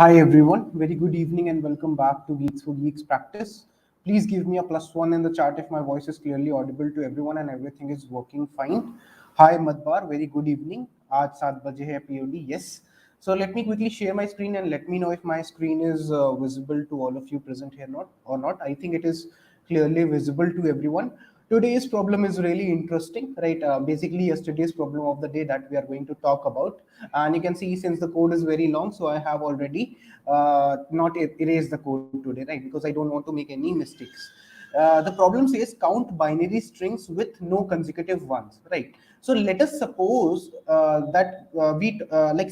Hi everyone, very good evening and welcome back to Geeks for Geeks practice. Please give me a +1 in the chat if my voice is clearly audible to everyone and everything is working fine. Hi Madbar, very good evening. आज 7 बजे है POD, yes. So let me quickly share my screen and let me know if my screen is visible to all of you present here or not. I think it is clearly visible to everyone. Today's problem is really interesting, right? Basically, yesterday's problem of the day that we are going to talk about. And you can see since the code is very long, so I have already not erased the code today, right? Because I don't want to make any mistakes. The problem says count binary strings with no consecutive ones, right? So let us suppose that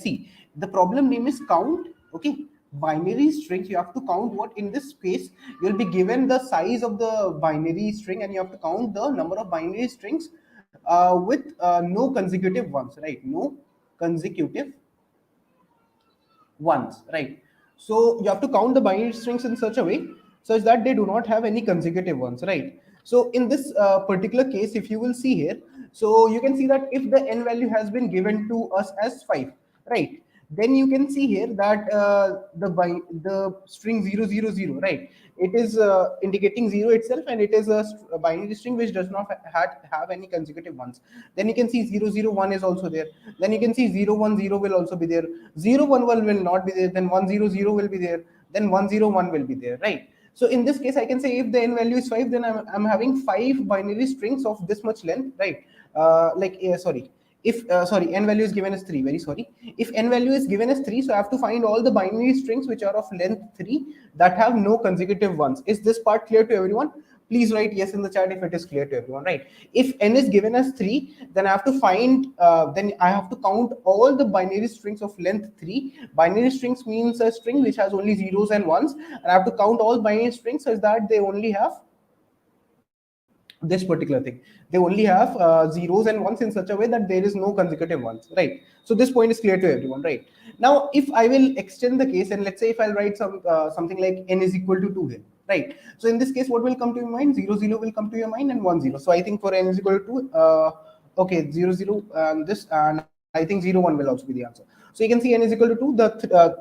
see, the problem name is count, okay? Binary strings, you have to count what in this space you'll be given the size of the binary string and you have to count the number of binary strings with no consecutive ones, right? No consecutive ones, right? So you have to count the binary strings in such a way such that they do not have any consecutive ones, right? So in this particular case, if you will see here, so you can see that if the n value has been given to us as 5, right, then you can see here that the string 000, right, it is indicating 0 itself and it is a binary string which does not have any consecutive ones. Then you can see 001 is also there. Then you can see 010 will also be there. 011 will not be there. Then 100 will be there. Then 101 will be there, right? So in this case, I can say if the n value is 5, then I'm having 5 binary strings of this much length, right? Sorry, if sorry, n value is given as 3, very sorry. If n value is given as 3, so I have to find all the binary strings which are of length 3 that have no consecutive ones. Is this part clear to everyone? Please write yes in the chat if it is clear to everyone, right? If n is given as 3, then I have to find then I have to count all the binary strings of length 3. Binary strings means a string which has only zeros and ones, and I have to count all binary strings such that they only have this particular thing. They only have zeros and ones in such a way that there is no consecutive ones, right? So this point is clear to everyone, right? Now if I will extend the case and let's say if I'll write something like n is equal to 2 here, right? So in this case, what will come to your mind? 0 will come to your mind and 1 0. So I think for n is equal to okay, 0 and this, and I think 0 1 will also be the answer. So you can see n is equal to 2.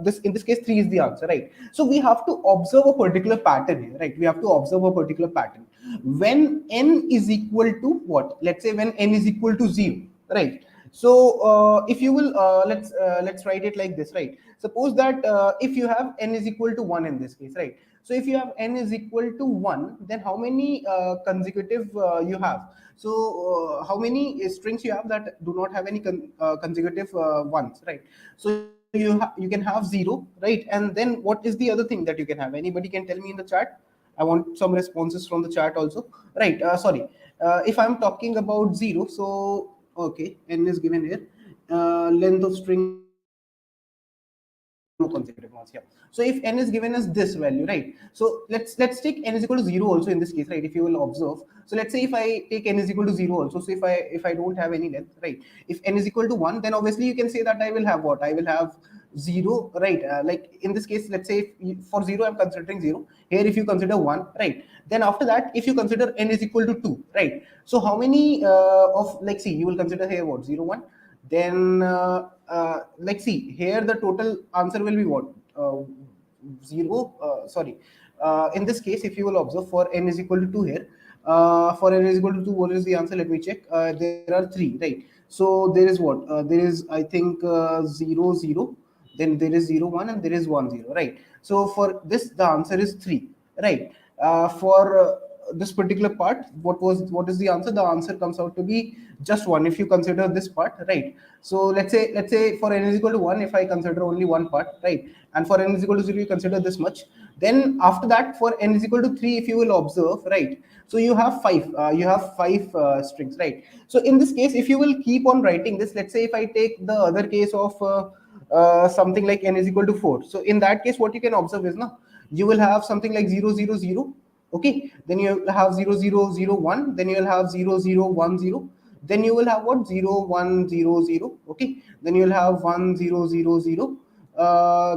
This in this case 3 is the answer, right? So we have to observe a particular pattern here, right? We have to observe a particular pattern. When n is equal to what? Let's say when n is equal to 0, right? So if you will let's write it like this, right? Suppose that if you have n is equal to 1 in this case, right? So if you have n is equal to 1, then how many consecutive you have? So how many strings you have that do not have any consecutive ones, right? So you can have 0, right? And then what is the other thing that you can have? Anybody can tell me in the chat. I want some responses from the chat also, right? Sorry, if I'm talking about 0, so okay, n is given here. Length of string is 0, no consecutive ones. Yeah. So if n is given as this value, right? So let's take n is equal to 0 also in this case, right? If you will observe. So let's say if I take n is equal to 0 also. So if I don't have any length, right? If n is equal to 1, then obviously you can say that I will have what? I will have 0, right? Like in this case, let's say for 0 I'm considering 0. Here if you consider 1, right? Then after that, if you consider n is equal to 2, right? So how many of, like, see, you will consider here what? 0 1. Then like, see here the total answer will be what? 0 sorry, in this case if you will observe for n is equal to 2 here, for n is equal to 2, what is the answer? Let me check. There are 3, right? So there is what? There is, I think, 0 0, then there is 0 1, and there is 1 0, right? So for this the answer is 3, right? For this particular part, what is the answer? The answer comes out to be just 1 if you consider this part, right? So let's say for n is equal to 1, if I consider only one part, right? And for n is equal to 0, you consider this much. Then after that, for n is equal to 3, if you will observe, right? So you have 5 strings, right? So in this case, if you will keep on writing this, let's say if I take the other case of something like n is equal to 4. So in that case, what you can observe is, now you will have something like 0 0 0, okay? Then you will have 0 0 0 1, then you will have 0 0 1 0, then you will have what? 0 1 0 0, okay? Then you will have 1 0 0 0,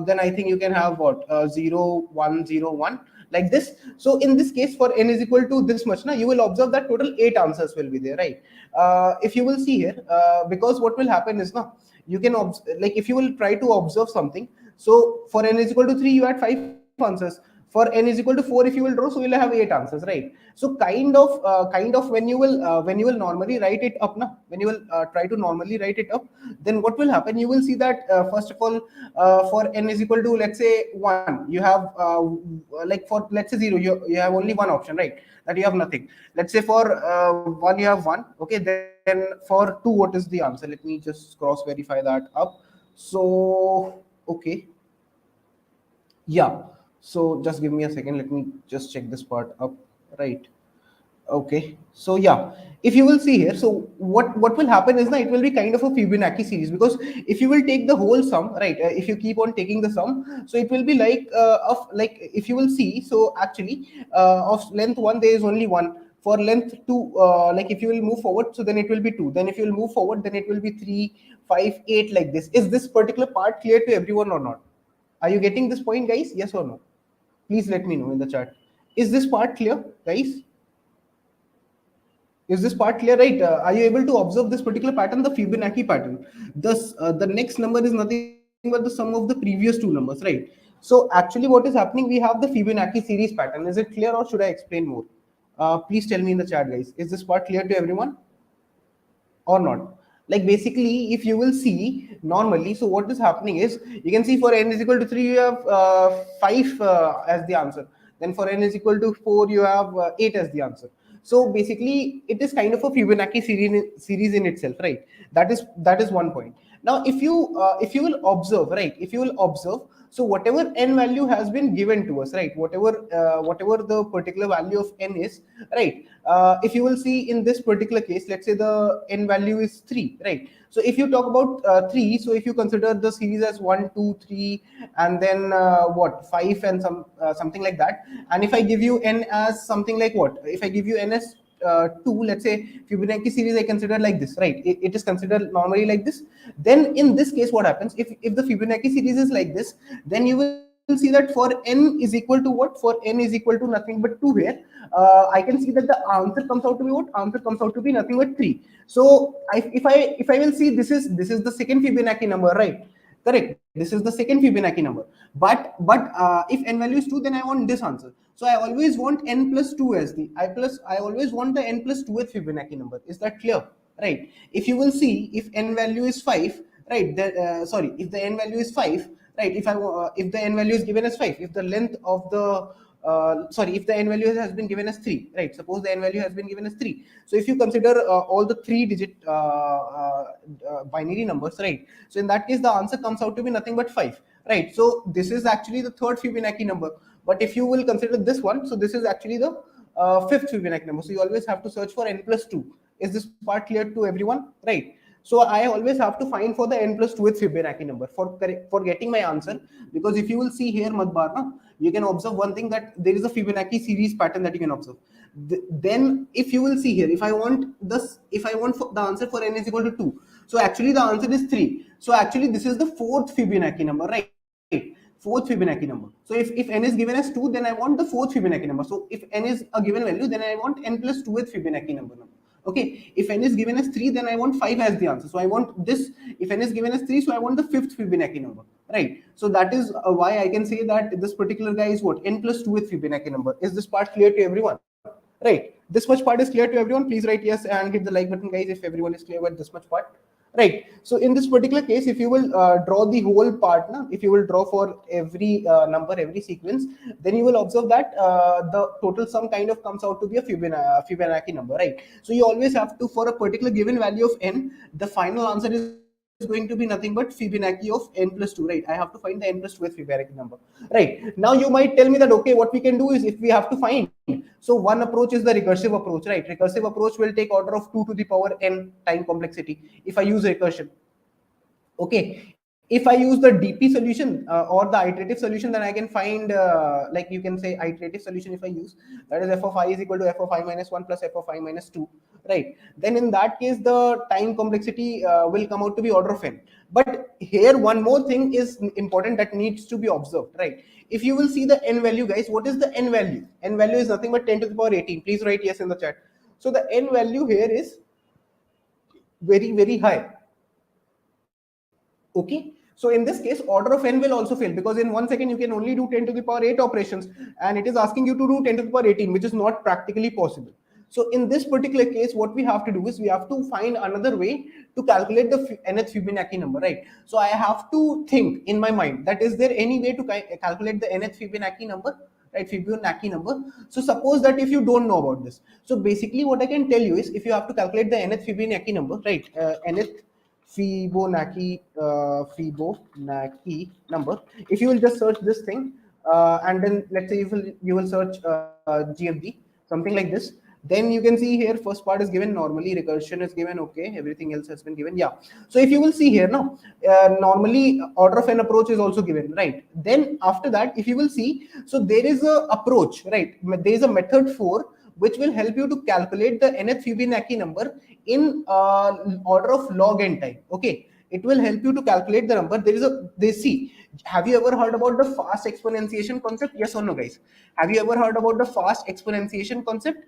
then I think you can have what? 0 1 0 1, like this. So in this case, for n is equal to this much, now you will observe that total 8 answers will be there, right? If you will see here, because what will happen is, now you can like if you will try to observe something, So for n is equal to 3, you had 5 answers. For n is equal to 4, if you will draw, so you'll have 8 answers, right? So kind of when you will normally write it up, na, when you will try to normally write it up, then what will happen? You will see that first of all, for n is equal to, let's say, 1, you have like for, let's say, 0, you have only one option, right? That you have nothing. Let's say for 1 you have 1. Okay, then for 2, what is the answer? Let me just cross verify that up. So okay, yeah. So just give me a second. Let me just check this part up. Right. Okay. So yeah, if you will see here, so what will happen is that it will be kind of a Fibonacci series, because if you will take the whole sum, right? If you keep on taking the sum, so it will be like of like, if you will see, so actually of length 1 there is only 1. For length 2, like if you will move forward, so then it will be 2. Then if you will move forward, then it will be 3, 5, 8, like this. Is this particular part clear to everyone or not? Are you getting this point, guys? Yes or no? Please let me know in the chat. Is this part clear, guys? Is this part clear, right? Are you able to observe this particular pattern, the Fibonacci pattern? Thus, the next number is nothing but the sum of the previous two numbers, right? So actually, what is happening? We have the Fibonacci series pattern. Is it clear, or should I explain more? Please tell me in the chat, guys. Is this part clear to everyone or not? Like basically, if you will see normally, so what is happening is, you can see for n is equal to 3, you have 5 as the answer. Then for n is equal to 4, you have 8 as the answer. So basically, it is kind of a Fibonacci series in itself, right? That is one point. Now, if you will observe, right? If you will observe, so whatever n value has been given to us, right? Whatever the particular value of n is, right? If you will see in this particular case, let's say the n value is 3, right? So if you talk about 3, so if you consider the series as 1, 2, 3, and then what 5 and something like that, and if I give you n as something like, what if I give you n as 2, let's say Fibonacci series I consider like this, right? It is considered normally like this. Then in this case, what happens, if the Fibonacci series is like this, then you will see that for n is equal to what? For n is equal to nothing but 2 here. I can see that the answer comes out to be what? Answer comes out to be nothing but 3. So if I will see, this is the second Fibonacci number, right? Correct. This is the second Fibonacci number. But if n value is 2, then I want this answer. So I always want n plus 2 as the I always want the n plus 2th Fibonacci number. Is that clear? Right. If you will see, if n value is 5, right? Sorry, if the n value is 5, right? If the n value is given as 5, if the length of the sorry, if the n value has been given as 3, right? Suppose the n value has been given as 3. So if you consider all the 3-digit binary numbers, right? So in that case, the answer comes out to be nothing but 5, right? So this is actually the third Fibonacci number. But if you will consider this one, so this is actually the fifth Fibonacci number. So you always have to search for n plus 2. Is this part clear to everyone, right? So I always have to find for the n plus 2th Fibonacci number for getting my answer. Because if you will see here, Madbar, na, you can observe one thing, that there is a Fibonacci series pattern that you can observe. Then if you will see here, if I want the answer for n is equal to 2, so actually the answer is 3. So actually this is the fourth Fibonacci number, right? Fourth Fibonacci number. So if n is given as 2, then I want the fourth Fibonacci number. So if n is a given value, then I want n plus 2th Fibonacci number. Okay, if n is given as 3, then I want 5 as the answer. So I want this. If n is given as 3, so I want the fifth Fibonacci number, right? So that is why I can say that this particular guy is what? N plus 2th Fibonacci number. Is this part clear to everyone? Right? This much part is clear to everyone. Please write yes and hit the like button, guys, if everyone is clear with this much part. Right. So in this particular case, if you will draw the whole part, na, if you will draw for every number, every sequence, then you will observe that the total sum kind of comes out to be a Fibonacci number, right? So you always have to, for a particular given value of n, the final answer is going to be nothing but Fibonacci of n plus 2, right? I have to find the n plus 2th Fibonacci number, right? Now you might tell me that, okay, what we can do is, if we have to find, so one approach is the recursive approach, right? Recursive approach will take order of 2 to the power n time complexity if I use recursion. Okay, if I use the DP solution or the iterative solution, then I can find like you can say iterative solution. If I use, that is f of I is equal to f of I minus 1 plus f of I minus 2, right? Then in that case, the time complexity will come out to be order of n. But here one more thing is important that needs to be observed, right? If you will see the n value, guys, what is the n value? N value is nothing but 10 to the power 18. Please write yes in the chat. So the n value here is very high. Okay, so So in this case, order of n will also fail, because in 1 second you can only do 10 to the power 8 operations, and it is asking you to do 10 to the power 18, which is not practically possible. So in this particular case, what we have to do is we have to find another way to calculate the nth Fibonacci number, right? So I have to think in my mind that is there any way to calculate the nth Fibonacci number, right? Fibonacci number. So suppose that if you don't know about this, so basically what I can tell you is, if you have to calculate the nth Fibonacci number, right? Nth Fibonacci number. If you will just search this thing, and then let's say you will search GFD, something like this. Then you can see here first part is given normally, recursion is given, okay, everything else has been given. Yeah. So if you will see here now, normally order of an approach is also given, right? Then after that, if you will see, so there is a approach, right? There is a method 4 which will help you to calculate the nth Fibonacci number in order of log n time. Okay, it will help you to calculate the number. There is a, they see, have you ever heard about the fast exponentiation concept? Yes or no, guys? Have you ever heard about the fast exponentiation concept?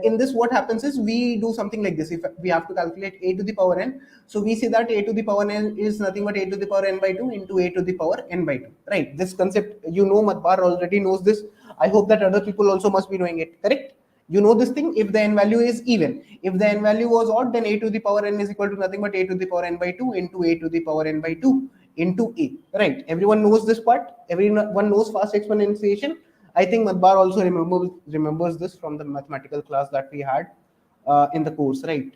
In this, what happens is we do something like this. If we have to calculate a to the power n, so we say that a to the power n is nothing but a to the power n by 2 into a to the power n by 2, right? This concept, you know, Madbar already knows this. I hope that other people also must be knowing it, correct? You know this thing. If the n value is even, if the n value was odd, then a to the power n is equal to nothing but a to the power n by 2 into a to the power n by 2 into a, right? Everyone knows this part. Everyone knows fast exponentiation. I think Madbar also remembers this from the mathematical class that we had in the course, right?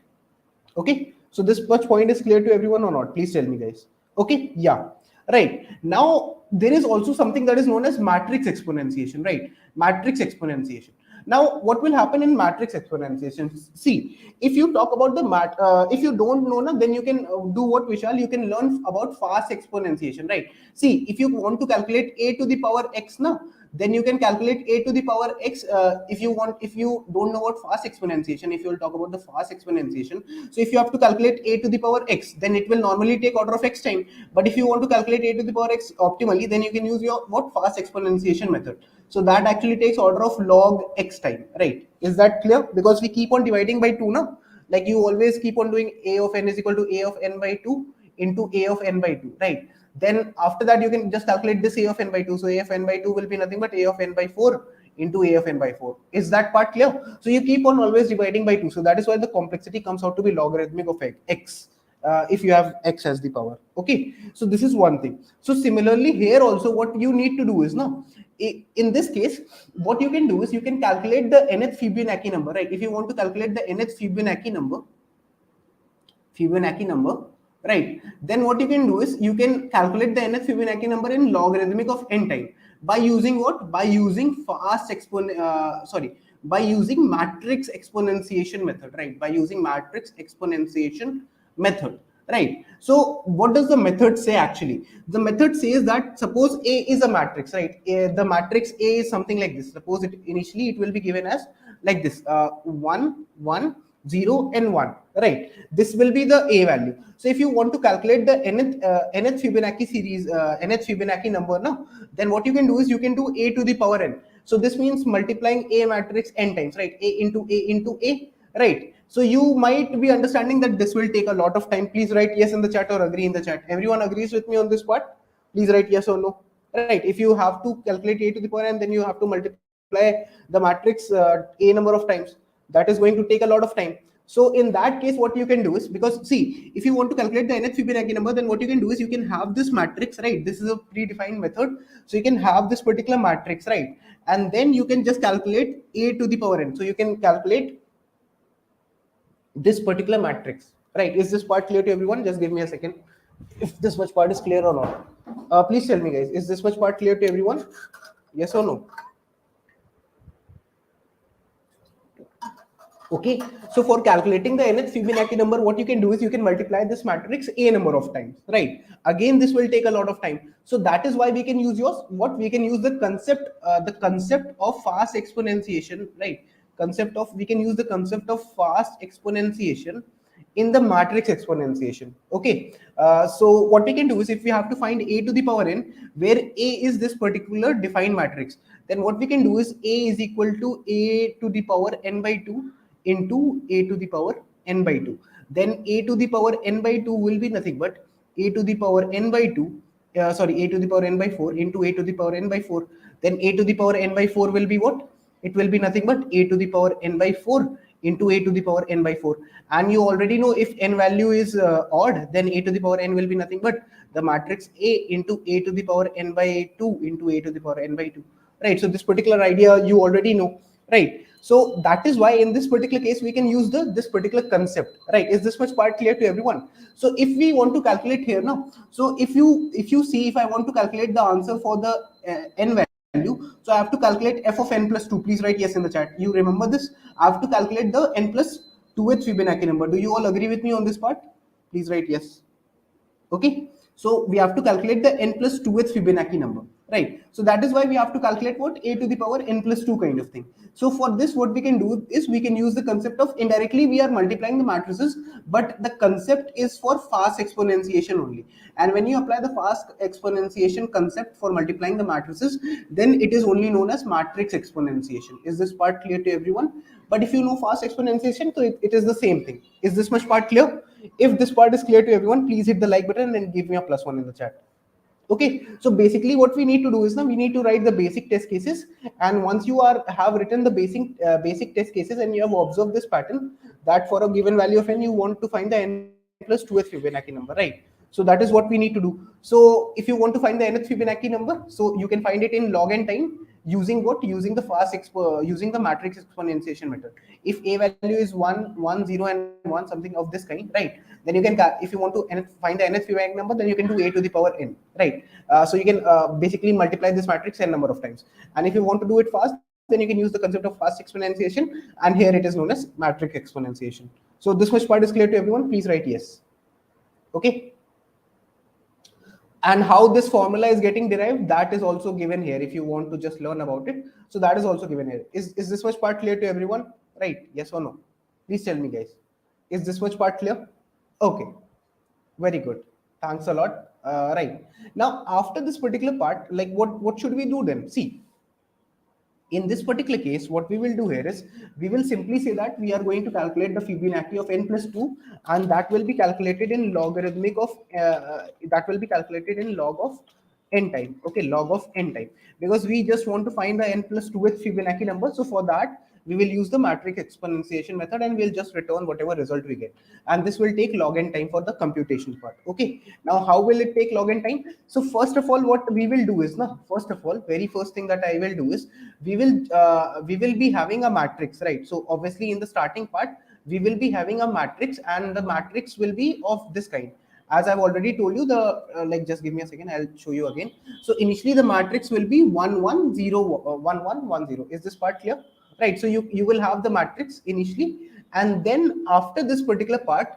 Okay, so this much point is clear to everyone or not? Please tell me, guys. Okay, yeah, right. Now there is also something that is known as matrix exponentiation, right? Matrix exponentiation. Now what will happen in matrix exponentiation? See, if you talk about the if you don't know now, then you can do what, Vishal, you can learn about fast exponentiation, right? See, if you want to calculate a to the power x now, then you can calculate a to the power x. If you want, if you don't know about fast exponentiation, if you will talk about the fast exponentiation, so if you have to calculate a to the power x, then it will normally take order of x time. But if you want to calculate a to the power x optimally, then you can use your what, fast exponentiation method. So that actually takes order of log x time, right? Is that clear? Because we keep on dividing by 2 now, like you always keep on doing a of n is equal to a of n by 2 into a of n by 2, right? Then after that you can just calculate this a of n by 2. So a of n by 2 will be nothing but a of n by 4 into a of n by 4. Is that part clear? So you keep on always dividing by 2. So that is why the complexity comes out to be logarithmic of x. If you have x as the power. Okay, so this is one thing. So similarly here also, what you need to do is now, in this case, what you can do is you can calculate the nth Fibonacci number, right? If you want to calculate the nth Fibonacci number, right? Then what you can do is you can calculate the nth Fibonacci number in logarithmic of n time by using what? By using by using matrix exponentiation method, right? By using matrix exponentiation method, right? So what does the method say actually? The method says that suppose A is a matrix, right? The matrix A is something like this. Suppose it initially it will be given as like this, 1 1 0 and 1, right? This will be the A value. So if you want to calculate the nth Fibonacci series, nth Fibonacci number now, then what you can do is you can do a to the power n. So this means multiplying A matrix n times, right? A into A, right? So you might be understanding that this will take a lot of time. Please write yes in the chat or agree in the chat. Everyone agrees with me on this part? Please write yes or no. Right? If you have to calculate a to the power n, then you have to multiply the matrix a number of times. That is going to take a lot of time. So in that case, what you can do is, because see, if you want to calculate the nth Fibonacci number, then what you can do is you can have this matrix, right? This is a predefined method. So you can have this particular matrix, right? And then you can just calculate a to the power n. So you can calculate this particular matrix, right? Is this part clear to everyone? Just give me a second. If this much part is clear or not. Please tell me, guys, is this much part clear to everyone? Yes or no? Okay, so for calculating the nth Fibonacci number, what you can do is you can multiply this matrix a number of times, right? Again, this will take a lot of time. So that is why we can use we can use the concept of fast exponentiation, right? We can use the concept of fast exponentiation in the matrix exponentiation. Okay, so what we can do is, if we have to find a to the power n, where a is this particular defined matrix, then what we can do is a is equal to a to the power n by 2 into a to the power n by 2. Then a to the power n by 2 will be nothing but a to the power n by 2 sorry, a to the power n by 4 into a to the power n by 4. Then a to the power n by 4 will be what? It will be nothing but a to the power n by 4 into a to the power n by 4. And you already know if n value is odd, then a to the power n will be nothing but the matrix a into a to the power n by 2 into a to the power n by 2. Right. So this particular idea you already know. Right. So that is why in this particular case we can use this particular concept. Right. Is this much part clear to everyone? So if we want to calculate here now, so if you see, if I want to calculate the answer for the n value, so I have to calculate f of n plus 2. Please write yes in the chat. You remember this? I have to calculate the n plus 2th Fibonacci number. Do you all agree with me on this part? Please write yes. Okay, so we have to calculate the n plus 2th Fibonacci number, right? So that is why we have to calculate what? A to the power n plus 2 kind of thing. So for this, what we can do is we can use the concept of indirectly we are multiplying the matrices, but the concept is for fast exponentiation only. And when you apply the fast exponentiation concept for multiplying the matrices, then it is only known as matrix exponentiation. Is this part clear to everyone? But if you know fast exponentiation, so it is the same thing. Is this much part clear? If this part is clear to everyone, please hit the like button and give me a +1 in the chat. Okay, so basically what we need to do is now we need to write the basic test cases, and once you have written the basic test cases and you have observed this pattern that for a given value of n you want to find the n plus 2th Fibonacci number, right? So that is what we need to do. So if you want to find the nth Fibonacci number, so you can find it in log n time using what? Using the using the matrix exponentiation method. If a value is 1, 1, 0, and 1, something of this kind, right? Then you can, if you want to find the nth Fibonacci number, then you can do a to the power n, right? So you can basically multiply this matrix n number of times. And if you want to do it fast, then you can use the concept of fast exponentiation, and here it is known as matrix exponentiation. So this much part is clear to everyone? Please write yes. Okay. And how this formula is getting derived, that is also given here if you want to just learn about it. So that is also given here. Is this much part clear to everyone? Right? Yes or no? Please tell me, guys. Is this much part clear? Okay. Very good. Thanks a lot. Right. Now, after this particular part, like what should we do then? See, in this particular case, what we will do here is we will simply say that we are going to calculate the Fibonacci of n plus 2, and that will be calculated in logarithmic of log of n time. Okay, log of n time, because we just want to find the n plus 2th Fibonacci number. So for that, we will use the matrix exponentiation method and we'll just return whatever result we get. And this will take log n time for the computation part. Okay. Now, how will it take log n time? So first of all, what we will do is now, first of all, very first thing that I will do is we will be having a matrix, right? So obviously in the starting part, we will be having a matrix, and the matrix will be of this kind. As I've already told you, the like, just give me a second, I'll show you again. So initially the matrix will be 1 1 0 1 1 1 0. Is this part clear? Right. So you will have the matrix initially, and then after this particular part,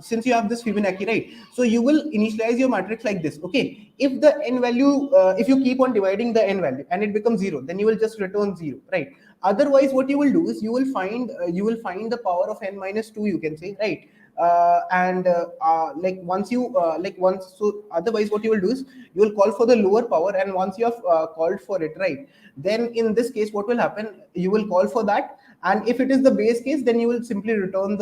since you have this Fibonacci, right? So you will initialize your matrix like this. Okay. If the n value, if you keep on dividing the n value and it becomes 0, then you will just return 0, right? Otherwise, what you will do is you will find the power of n minus 2, you can say, right? Like once you so otherwise what you will do is you will call for the lower power, and once you have called for it, right, then in this case what will happen, you will call for that, and if it is the base case, then you will simply return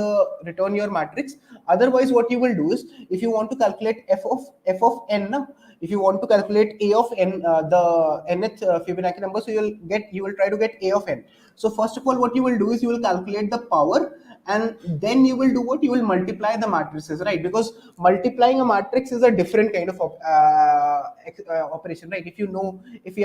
your matrix. Otherwise, what you will do is, if you want to calculate f of n, if you want to calculate a of n, the nth Fibonacci number, so you will try to get a of n. So first of all, what you will do is you will calculate the power, and then you will do what? You will multiply the matrices, right? Because multiplying a matrix is a different kind of operation, right? If you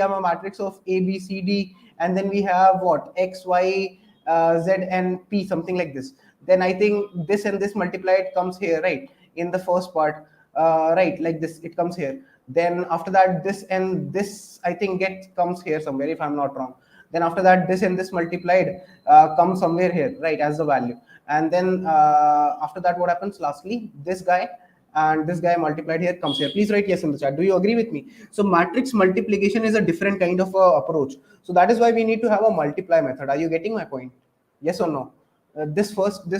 have a matrix of A, B, C, D, and then we have what? X, Y, Z, and P, something like this. Then I think this and this multiplied comes here, right? In the first part, right? Like this, it comes here. Then after that, this and this, I think comes here somewhere, if I'm not wrong. Then after that, this and this multiplied comes somewhere here, right, as the value. And then after that, what happens? Lastly, this guy and this guy multiplied here comes here. Please write yes in the chat. Do you agree with me? So matrix multiplication is a different kind of approach. So that is why we need to have a multiply method. Are you getting my point? Yes or no? This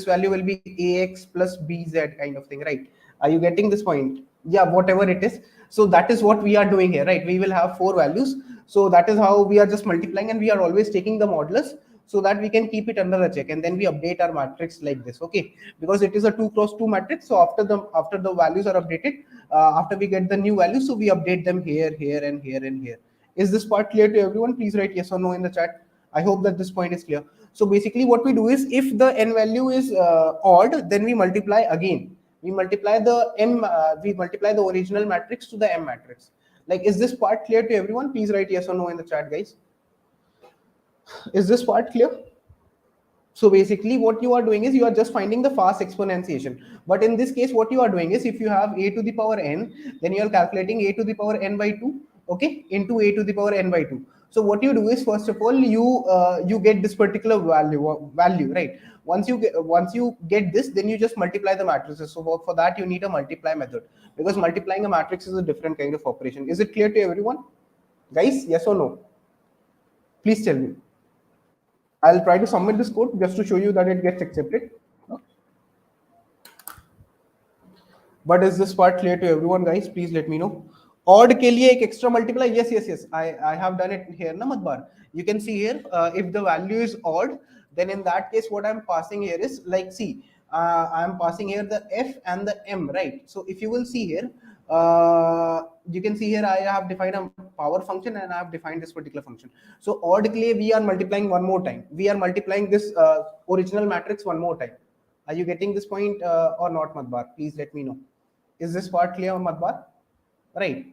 value will be ax plus bz kind of thing, right? Are you getting this point? Yeah, whatever it is. So that is what we are doing here, right? We will have 4 values. So that is how we are just multiplying, and we are always taking the modulus. so that we can keep it under a check, and then we update our matrix like this. Okay, because it is a 2 cross 2 matrix, so after the values are updated, after we get the new values, so we update them here, here, and here, and here. Is this part clear to everyone? Please write yes or no in the chat. I hope that this point is clear. So basically what we do is, if the n value is odd, then we multiply again. We multiply the original matrix to the m matrix. Like, is this part clear to everyone? Please write yes or no in the chat, guys. Is this part clear? So basically what you are doing is, you are just finding the fast exponentiation. But in this case, what you are doing is, if you have a to the power n, then you are calculating a to the power n by 2, okay, into a to the power n by 2. So what you do is, first of all, you get this particular value, right? Once you get this, then you just multiply the matrices. So for that you need a multiply method, because multiplying a matrix is a different kind of operation. Is it clear to everyone, guys? Yes or no? Please tell me. I'll try to submit this code just to show you that it gets accepted. But is this part clear to everyone, guys? Please let me know. Odd के लिए एक extra multiply. Yes. I have done it here, na Madbar. You can see here, if the value is odd, then in that case, what I'm passing here is, like, see, I'm passing here the f and the m, right? So if you will see here, you can see here I have defined a power function and I have defined this particular function. So odd के लिए we are multiplying one more time. We are multiplying this original matrix one more time. Are you getting this point or not, Madbar? Please let me know. Is this part clear, Madbar? Right.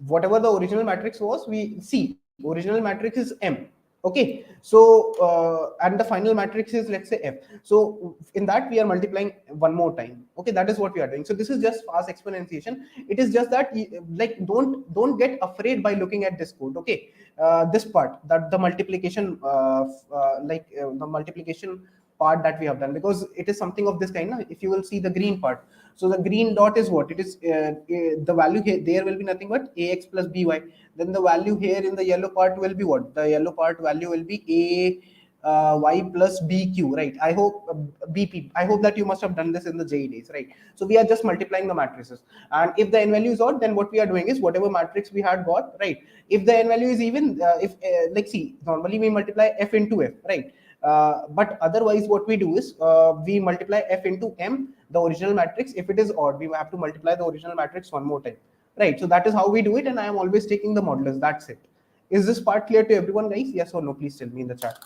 Whatever the original matrix was, we see original matrix is m. Okay, so and the final matrix is, let's say, f. So in that we are multiplying one more time. Okay, that is what we are doing. So this is just fast exponentiation. It is just that, like, don't get afraid by looking at this code. Okay, this part, that the multiplication, the multiplication part that we have done, because it is something of this kind. If you will see the green part, so the green dot is what it is. The value here, there will be nothing but ax plus by. Then the value here in the yellow part will be what? The yellow part value will be y plus bq, right? I hope bp. I hope that you must have done this in the JE days, right? So we are just multiplying the matrices, and if the n value is odd, then what we are doing is, whatever matrix we had got, right? If the n value is even, like, see, normally we multiply f into f, right? But otherwise what we do is, we multiply f into m, the original matrix. If it is odd, we have to multiply the original matrix one more time, right? So that is how we do it, and I am always taking the modulus. That's it. Is this part clear to everyone, guys? Yes or no? Please tell me in the chat.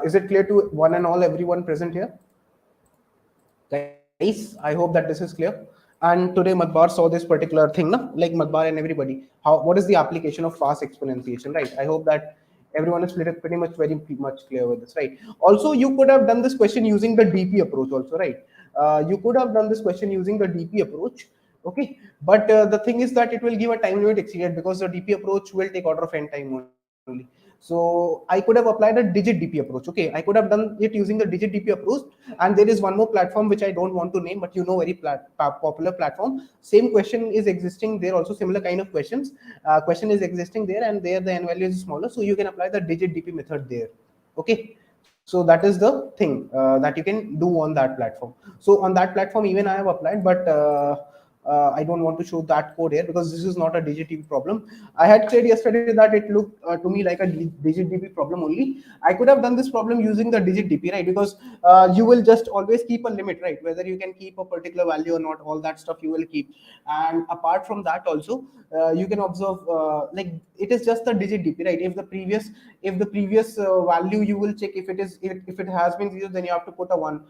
Is it clear to one and all, everyone present here, guys? I hope that this is clear. And today Madbar saw this particular thing, na? Like, Madbar and everybody, what is the application of fast exponentiation, right? I hope that everyone is pretty much very much clear with this, right? Also, you could have done this question using the DP approach also, right? You could have done this question using the DP approach, okay? But the thing is that it will give a time limit exceeded, because the DP approach will take order of n time only. So I could have applied a digit DP approach. Okay, I could have done it using the digit DP approach. And there is one more platform which I don't want to name, but you know, very popular platform. Same question is existing there also, similar kind of questions. Question is existing there, and there the n value is smaller, so you can apply the digit DP method there. Okay, so that is the thing that you can do on that platform. So on that platform even I have applied, but I don't want to show that code here, because this is not a digit DP problem. I had said yesterday that it looked to me like a digit DP problem only. I could have done this problem using the digit DP, right? Because you will just always keep a limit, right? Whether you can keep a particular value or not, all that stuff you will keep. And apart from that also, you can observe, like, it is just the digit DP, right? If the previous value you will check, if it has been 0, then you have to put a 1.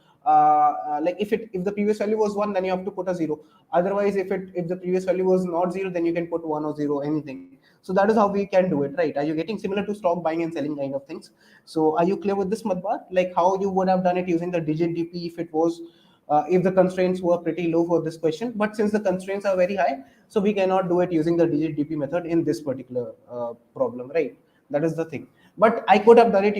Like, if the previous value was 1, then you have to put a 0. Otherwise, if the previous value was not 0, then you can put 1 or 0, anything. So that is how we can do it, right? Are you getting similar to stock buying and selling kind of things? So are you clear with this, Madbar? Like, how you would have done it using the digit DP if it was, if the constraints were pretty low for this question. But since the constraints are very high, so we cannot do it using the digit DP method in this particular problem, right? That is the thing. But I could have done it.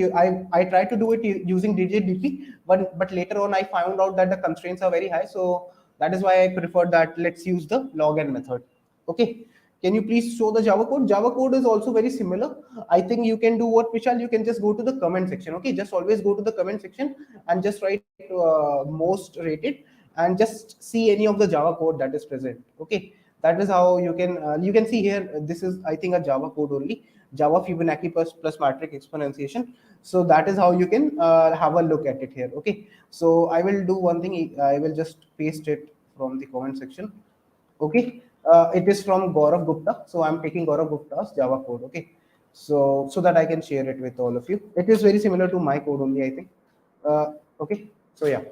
I tried to do it using digit DP, but later on I found out that the constraints are very high. So that is why I preferred that let's use the log n method. Okay. Can you please show the Java code? Java code is also very similar. I think you can do what, Vishal? You can just go to the comment section. Okay, just always go to the comment section and just write most rated, and just see any of the Java code that is present. Okay, that is how you can see here. This is, I think, a Java code only. Java Fibonacci plus matrix exponentiation. So that is how you can have a look at it here. Okay, so I will do one thing. I will just paste it from the comment section. Okay, it is from Gaurav Gupta. So I'm taking Gaurav Gupta's Java code. Okay, so that I can share it with all of you. It is very similar to my code only, I think. Okay, so yeah,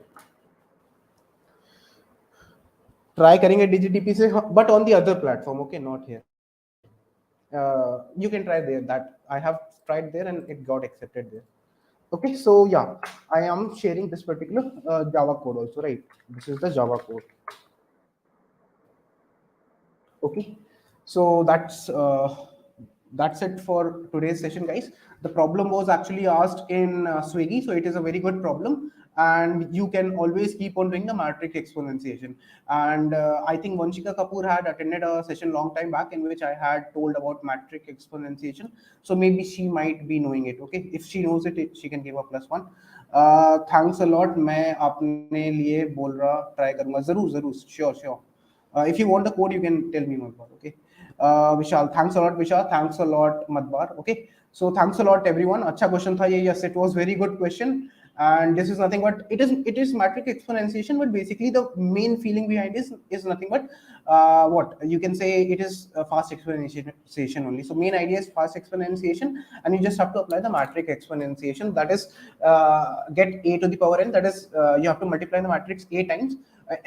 try करेंगे DigiDP से, but on the other platform. Okay, not here. You can try there. That I have tried there and it got accepted there. Okay, so yeah, I am sharing this particular Java code also, right? This is the Java code. Okay, so that's it for today's session, guys. The problem was actually asked in Swiggy, so it is a very good problem, and you can always keep on doing the matrix exponentiation. And I think Vanshika Kapoor had attended a session long time back in which I had told about matrix exponentiation, so maybe she might be knowing it. Okay, if she knows she can give a +1. Thanks a lot. मैं अपने लिए बोल रहा try करूंगा, जरूर जरूर, sure. If you want the code, you can tell me, Madbar. Okay. Vishal, thanks a lot, Vishal. Thanks a lot, Madbar. Okay. So thanks a lot, everyone. Acha question tha ye. Yes, it was very good question. And this is nothing but it is matrix exponentiation, but basically the main feeling behind is nothing but what you can say it is a fast exponentiation only. So main idea is fast exponentiation, and you just have to apply the matrix exponentiation. That is get a to the power n. That is you have to multiply the matrix a times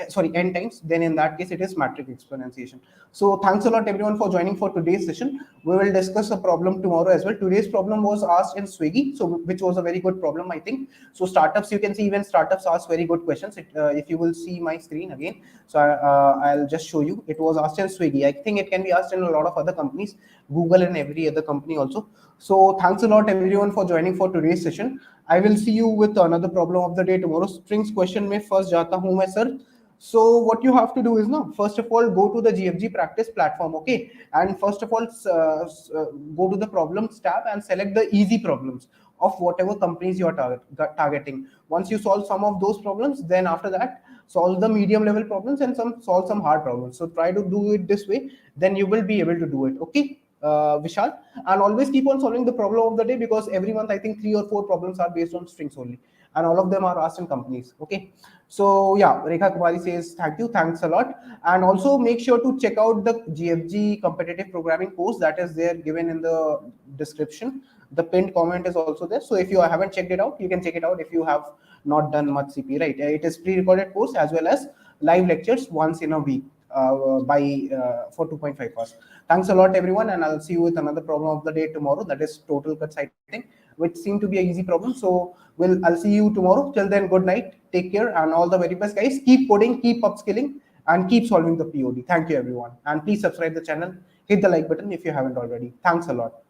sorry n times, then in that case it is matrix exponentiation. So thanks a lot everyone for joining for today's session. We will discuss a problem tomorrow as well. Today's problem was asked in Swiggy, so which was a very good problem, I think. So startups, you can see even startups ask very good questions. If you will see my screen again, so I'll just show you. It was asked in Swiggy. I think it can be asked in a lot of other companies, Google and every other company also. So thanks a lot everyone for joining for today's session. I will see you with another problem of the day tomorrow. Strings question में first जाता हूँ मैं sir. So what you have to do is, now first of all go to the GFG practice platform. Okay, and first of all go to the problems tab and select the easy problems of whatever companies you are targeting. Once you solve some of those problems, then after that solve the medium level problems and solve some hard problems. So try to do it this way, then you will be able to do it. Okay, Vishal, and always keep on solving the problem of the day, because every month I think 3 or 4 problems are based on strings only, and all of them are asked in companies. Okay, so yeah, Rekha Kumari says thank you, thanks a lot. And also make sure to check out the GFG competitive programming course that is there given in the description. The pinned comment is also there, so if you haven't checked it out, you can check it out if you have not done much CP, right? It is pre-recorded course as well as live lectures once in a week for 2.5 hours. Thanks a lot everyone, and I'll see you with another problem of the day tomorrow, that is total cut citing, which seemed to be an easy problem. So I'll see you tomorrow. Till then, good night, take care, and all the very best, guys. Keep coding, keep upskilling, and keep solving the POD. Thank you everyone, and please subscribe the channel, hit the like button if you haven't already. Thanks a lot.